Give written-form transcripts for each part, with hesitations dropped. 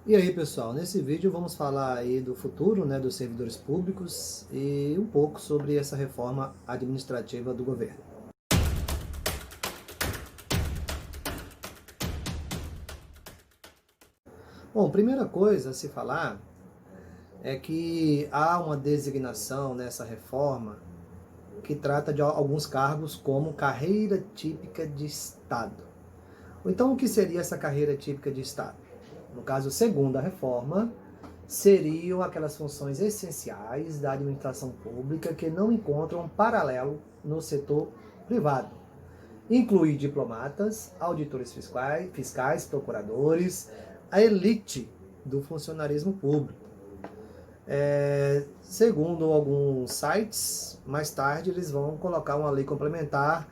E aí, pessoal, nesse vídeo vamos falar aí do futuro, né, dos servidores públicos e um pouco sobre essa reforma administrativa do governo. Bom, primeira coisa a se falar é que há uma designação nessa reforma que trata de alguns cargos como carreira típica de Estado. Então, o que seria essa carreira típica de Estado? No caso, segundo a reforma, seriam aquelas funções essenciais da administração pública que não encontram paralelo no setor privado. Inclui diplomatas, auditores fiscais, procuradores, a elite do funcionarismo público. Segundo alguns sites, mais tarde eles vão colocar uma lei complementar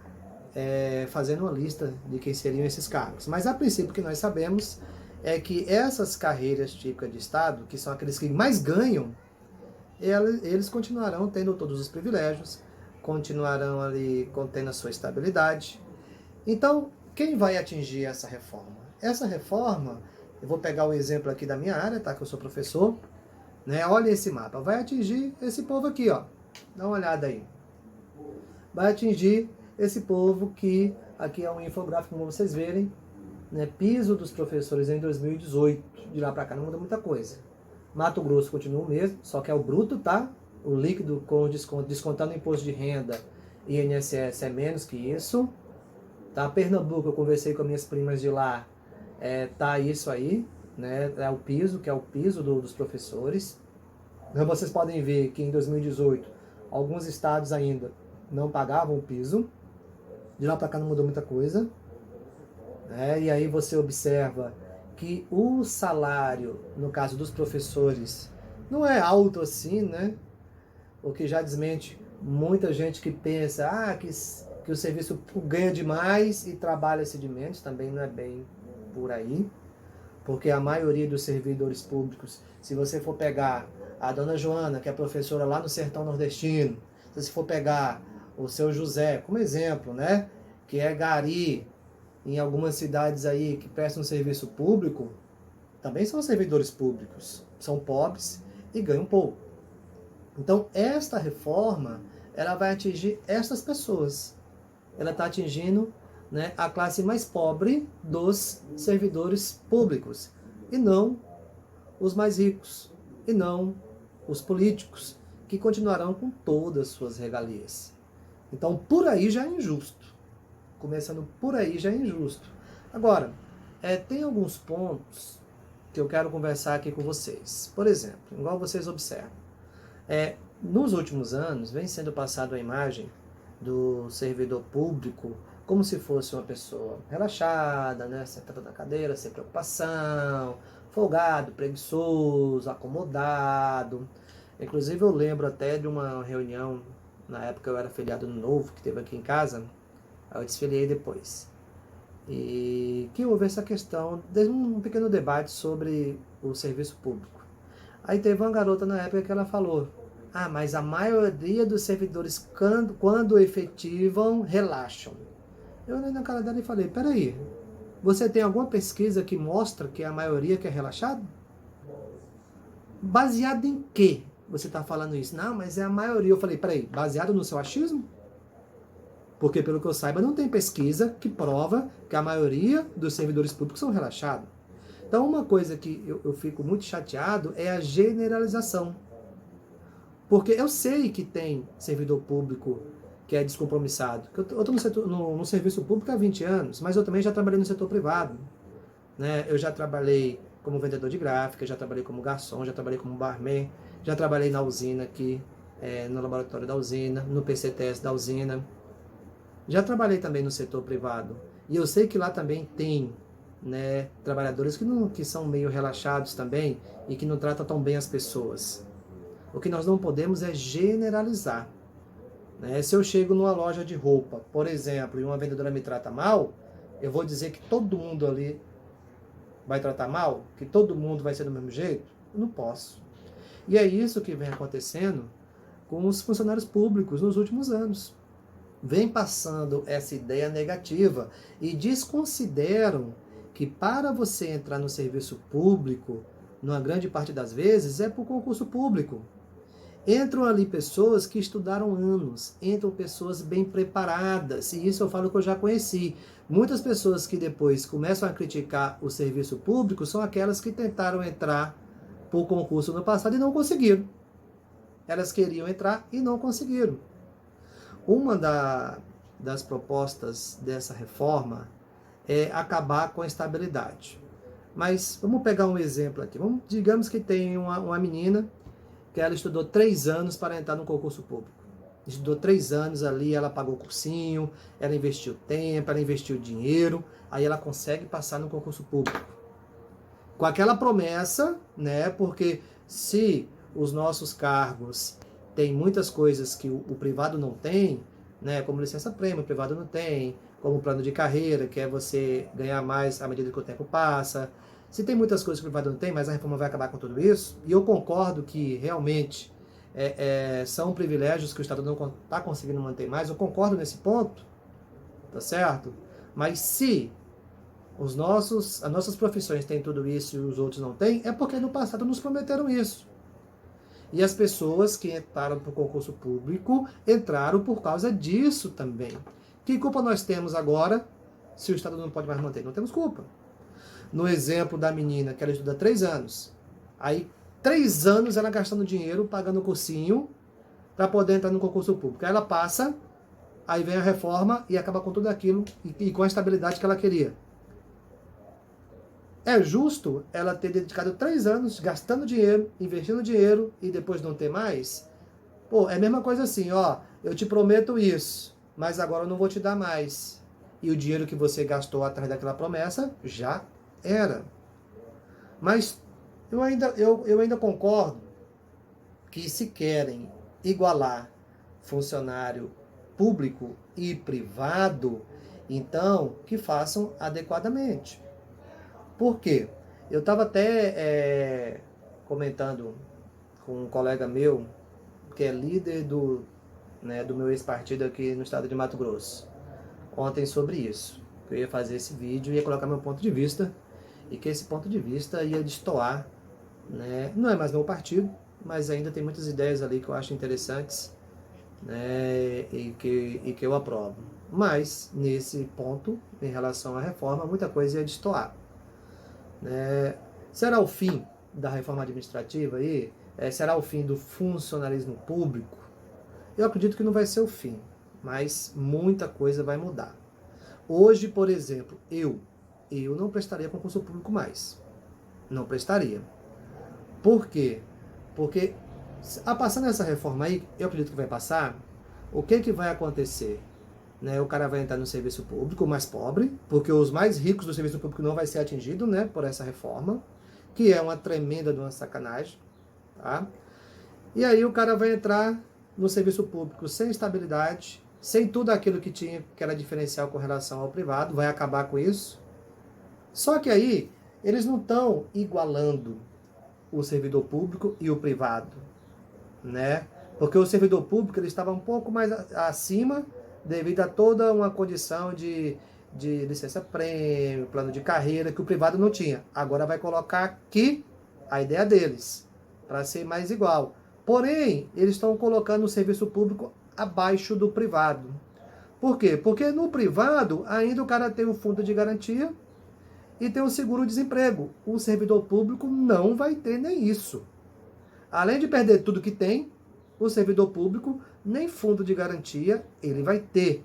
fazendo uma lista de quem seriam esses cargos. Mas a princípio o que nós sabemos é que essas carreiras típicas de Estado, que são aqueles que mais ganham, eles continuarão tendo todos os privilégios, continuarão ali contendo a sua estabilidade. Então, quem vai atingir essa reforma? Essa reforma, eu vou pegar o exemplo aqui da minha área, tá? Que eu sou professor, né? Olha esse mapa, vai atingir esse povo aqui, ó. Dá uma olhada aí. Vai atingir esse povo que, aqui é um infográfico como vocês verem, né? Piso dos professores em 2018. De lá para cá não muda muita coisa. Mato Grosso continua o mesmo, só que é o bruto, tá? O líquido com desconto, descontando o imposto de renda e INSS é menos que isso. Tá? Pernambuco, eu conversei com minhas primas de lá, tá isso aí, né? É o piso, que é o piso dos professores. Então vocês podem ver que em 2018 alguns estados ainda não pagavam o piso. De lá para cá não mudou muita coisa. Né? E aí você observa que o salário, no caso dos professores, não é alto assim, né? O que já desmente muita gente que pensa que o serviço ganha demais e trabalha-se de menos, também não é bem por aí, porque a maioria dos servidores públicos, se você for pegar a dona Joana, que é professora lá no sertão nordestino, se você for pegar o seu José, como exemplo, né, que é gari em algumas cidades aí que prestam serviço público, também são servidores públicos, são pobres e ganham pouco. Então, esta reforma, ela vai atingir estas pessoas. Ela está atingindo, né, a classe mais pobre dos servidores públicos, e não os mais ricos, e não os políticos, que continuarão com todas as suas regalias. Então, por aí já é injusto. Começando por aí já é injusto. Agora, tem alguns pontos que eu quero conversar aqui com vocês. Por exemplo, igual vocês observam, nos últimos anos vem sendo passada a imagem do servidor público como se fosse uma pessoa relaxada, né, sentada na cadeira, sem preocupação, folgado, preguiçoso, acomodado. Inclusive eu lembro até de uma reunião, na época eu era filiado no Novo, que teve aqui em casa, aí eu desfiliei depois. E que houve essa questão, um pequeno debate sobre o serviço público. Aí teve uma garota na época que ela falou: ah, mas a maioria dos servidores, quando efetivam, relaxam. Eu olhei na cara dela e falei: peraí, você tem alguma pesquisa que mostra que a maioria quer relaxado? Baseado em que você está falando isso? Não, mas é a maioria. Eu falei: peraí, baseado no seu achismo? Porque, pelo que eu saiba, não tem pesquisa que prova que a maioria dos servidores públicos são relaxados. Então, uma coisa que eu fico muito chateado é a generalização. Porque eu sei que tem servidor público que é descompromissado. Eu estou no serviço público há 20 anos, mas eu também já trabalhei no setor privado. Né? Eu já trabalhei como vendedor de gráfica, já trabalhei como garçom, já trabalhei como barman, já trabalhei na usina aqui, no laboratório da usina, no PCTS da usina. Já trabalhei também no setor privado. E eu sei que lá também tem, né, trabalhadores que são meio relaxados também e que não tratam tão bem as pessoas. O que nós não podemos é generalizar. Né? Se eu chego numa loja de roupa, por exemplo, e uma vendedora me trata mal, eu vou dizer que todo mundo ali vai tratar mal? Que todo mundo vai ser do mesmo jeito? Eu não posso. E é isso que vem acontecendo com os funcionários públicos nos últimos anos. Vem passando essa ideia negativa e desconsideram que para você entrar no serviço público, numa grande parte das vezes, é por concurso público. Entram ali pessoas que estudaram anos, entram pessoas bem preparadas, e isso eu falo que eu já conheci. Muitas pessoas que depois começam a criticar o serviço público são aquelas que tentaram entrar por concurso no passado e não conseguiram. Elas queriam entrar e não conseguiram. Uma das propostas dessa reforma é acabar com a estabilidade. Mas vamos pegar um exemplo aqui. Digamos que tem uma menina que ela estudou 3 anos para entrar no concurso público. Estudou 3 anos ali, ela pagou cursinho, ela investiu tempo, ela investiu dinheiro, aí ela consegue passar no concurso público. Com aquela promessa, né? Porque se os nossos cargos têm muitas coisas que o privado não tem, né? Como licença-prêmio, o privado não tem, como plano de carreira, que é você ganhar mais à medida que o tempo passa. Se tem muitas coisas que o privado não tem, mas a reforma vai acabar com tudo isso, e eu concordo que realmente são privilégios que o Estado não está conseguindo manter mais, eu concordo nesse ponto, tá certo? Mas se as nossas profissões têm tudo isso e os outros não têm, é porque no passado nos prometeram isso. E as pessoas que entraram para o concurso público entraram por causa disso também. Que culpa nós temos agora se o Estado não pode mais manter? Não temos culpa. No exemplo da menina que ela estuda 3 anos. Aí, 3 anos ela gastando dinheiro, pagando cursinho, para poder entrar no concurso público. Aí ela passa, aí vem a reforma e acaba com tudo aquilo e com a estabilidade que ela queria. É justo ela ter dedicado 3 anos gastando dinheiro, investindo dinheiro e depois não ter mais? Pô, é a mesma coisa assim, ó, eu te prometo isso, mas agora eu não vou te dar mais. E o dinheiro que você gastou atrás daquela promessa já era. Mas eu ainda concordo que se querem igualar funcionário público e privado, então que façam adequadamente. Por quê? Eu estava até comentando com um colega meu, que é líder do meu ex-partido aqui no estado de Mato Grosso, ontem sobre isso. Eu ia fazer esse vídeo e ia colocar meu ponto de vista, e que esse ponto de vista ia destoar, né? Não é mais meu partido, mas ainda tem muitas ideias ali que eu acho interessantes, né? e que eu aprovo. Mas, nesse ponto, em relação à reforma, muita coisa ia destoar. Será o fim da reforma administrativa aí? Será o fim do funcionalismo público? Eu acredito que não vai ser o fim, mas muita coisa vai mudar. Hoje, por exemplo, eu não prestaria concurso público mais. Não prestaria. Por quê? Porque, passando essa reforma aí, eu acredito que vai passar, o que vai acontecer? O cara vai entrar no serviço público mais pobre, porque os mais ricos do serviço público não vai ser atingido, por essa reforma, que é uma tremenda de uma sacanagem, tá? E aí o cara vai entrar no serviço público sem estabilidade, sem tudo aquilo que tinha, que era diferencial com relação ao privado, vai acabar com isso. Só que aí eles não estão igualando o servidor público e o privado, né? Porque o servidor público ele estava um pouco mais acima, devido a toda uma condição de licença-prêmio, plano de carreira, que o privado não tinha. Agora vai colocar aqui a ideia deles, para ser mais igual. Porém, eles estão colocando o serviço público abaixo do privado. Por quê? Porque no privado, ainda o cara tem o fundo de garantia e tem o seguro-desemprego. O servidor público não vai ter nem isso. Além de perder tudo que tem, o servidor público, nem fundo de garantia ele vai ter.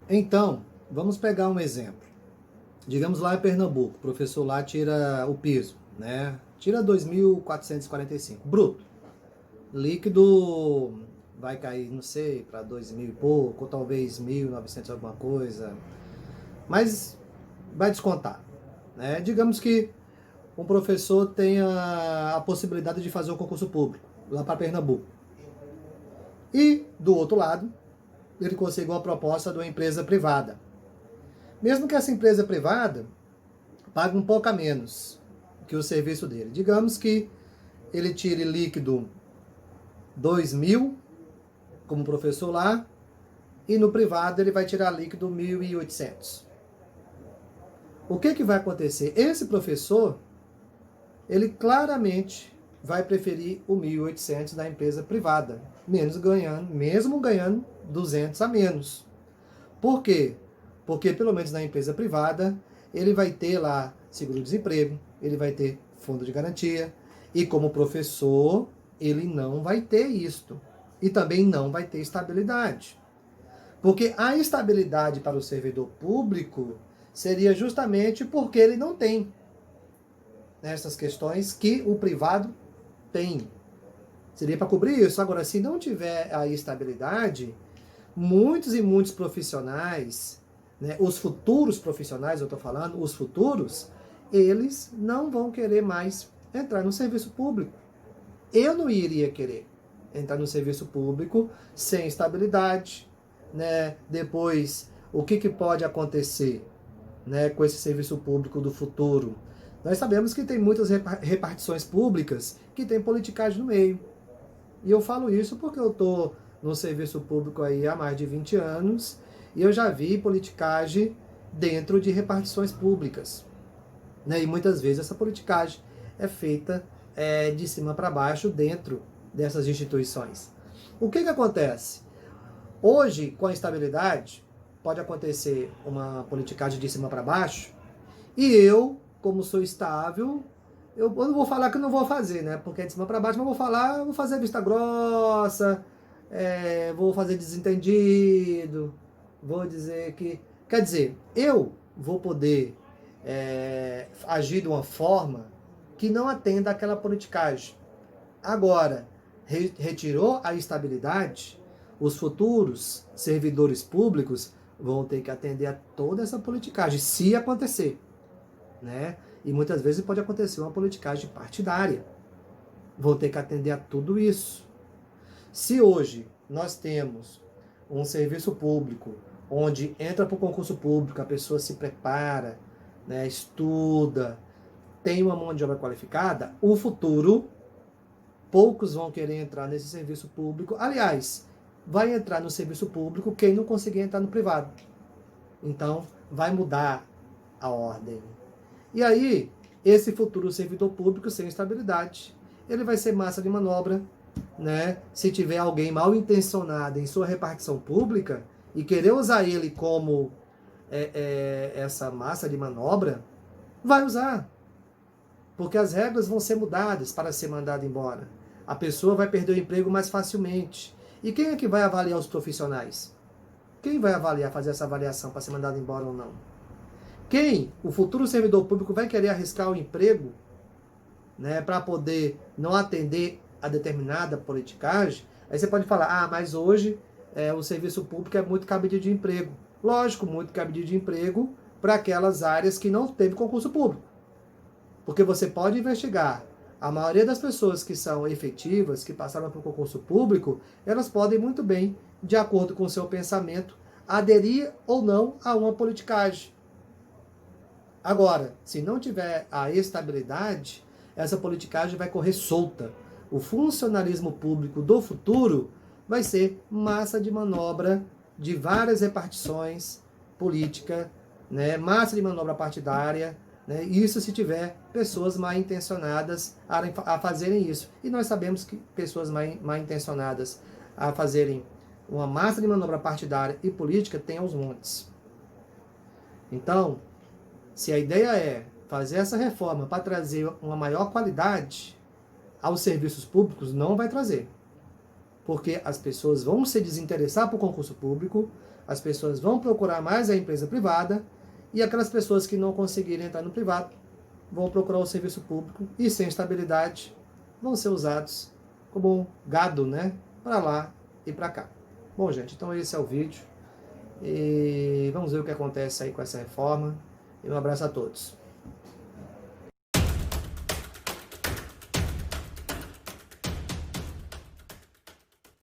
Então, vamos pegar um exemplo. Digamos lá em Pernambuco, o professor lá tira o piso, Tira 2.445, bruto. Líquido vai cair, não sei, para 2.000 e pouco, ou talvez 1.900 alguma coisa. Mas vai descontar, Digamos que um professor tenha a possibilidade de fazer um concurso público, lá para Pernambuco. E, do outro lado, ele conseguiu uma proposta de uma empresa privada. Mesmo que essa empresa privada pague um pouco a menos que o serviço dele. Digamos que ele tire líquido 2.000 como professor lá, e no privado ele vai tirar líquido 1.800. O que vai acontecer? Esse professor, ele claramente vai preferir o 1.800 da empresa privada, mesmo ganhando 200 a menos. Por quê? Porque pelo menos na empresa privada, ele vai ter lá seguro-desemprego, ele vai ter fundo de garantia, e como professor, ele não vai ter isto. E também não vai ter estabilidade. Porque a estabilidade para o servidor público seria justamente porque ele não tem essas questões que o privado tem. Seria para cobrir isso. Agora, se não tiver a estabilidade, muitos e muitos profissionais, né, os futuros profissionais, eu estou falando, os futuros, eles não vão querer mais entrar no serviço público. Eu não iria querer entrar no serviço público sem estabilidade, né? Depois, o que pode acontecer, né, com esse serviço público do futuro? Nós sabemos que tem muitas repartições públicas que tem politicagem no meio. E eu falo isso porque eu estou no serviço público aí há mais de 20 anos e eu já vi politicagem dentro de repartições públicas, né? E muitas vezes essa politicagem é feita de cima para baixo dentro dessas instituições. O que acontece? Hoje, com a estabilidade, pode acontecer uma politicagem de cima para baixo e eu, como sou estável, eu não vou falar que eu não vou fazer, né? Porque é de cima para baixo, mas eu vou fazer vista grossa, vou fazer desentendido, vou dizer que... Quer dizer, eu vou poder agir de uma forma que não atenda àquela politicagem. Agora, retirou a estabilidade, os futuros servidores públicos vão ter que atender a toda essa politicagem, se acontecer, né? E muitas vezes pode acontecer uma politicagem partidária. Vão ter que atender a tudo isso. Se hoje nós temos um serviço público onde entra para o concurso público, a pessoa se prepara, né, estuda, tem uma mão de obra qualificada, o futuro, poucos vão querer entrar nesse serviço público. Aliás, vai entrar no serviço público quem não conseguir entrar no privado. Então, vai mudar a ordem. E aí, esse futuro servidor público sem estabilidade, ele vai ser massa de manobra, né? Se tiver alguém mal intencionado em sua repartição pública e querer usar ele como essa massa de manobra, vai usar. Porque as regras vão ser mudadas para ser mandado embora. A pessoa vai perder o emprego mais facilmente. E quem é que vai avaliar os profissionais? Quem vai avaliar, fazer essa avaliação para ser mandado embora ou não? Quem, o futuro servidor público, vai querer arriscar o emprego, né, para poder não atender a determinada politicagem? Aí você pode falar, mas hoje o serviço público é muito cabide de emprego. Lógico, muito cabide de emprego para aquelas áreas que não teve concurso público. Porque você pode investigar. A maioria das pessoas que são efetivas, que passaram para o concurso público, elas podem muito bem, de acordo com o seu pensamento, aderir ou não a uma politicagem. Agora, se não tiver a estabilidade, essa politicagem vai correr solta. O funcionalismo público do futuro vai ser massa de manobra de várias repartições políticas, né? Massa de manobra partidária, né? Isso se tiver pessoas mal intencionadas a fazerem isso. E nós sabemos que pessoas mal intencionadas a fazerem uma massa de manobra partidária e política tem aos montes. Então, se a ideia é fazer essa reforma para trazer uma maior qualidade aos serviços públicos, não vai trazer. Porque as pessoas vão se desinteressar por concurso público, as pessoas vão procurar mais a empresa privada, e aquelas pessoas que não conseguirem entrar no privado vão procurar o serviço público e, sem estabilidade, vão ser usados como um gado, né, para lá e para cá. Bom, gente, então esse é o vídeo. E vamos ver o que acontece aí com essa reforma. E um abraço a todos.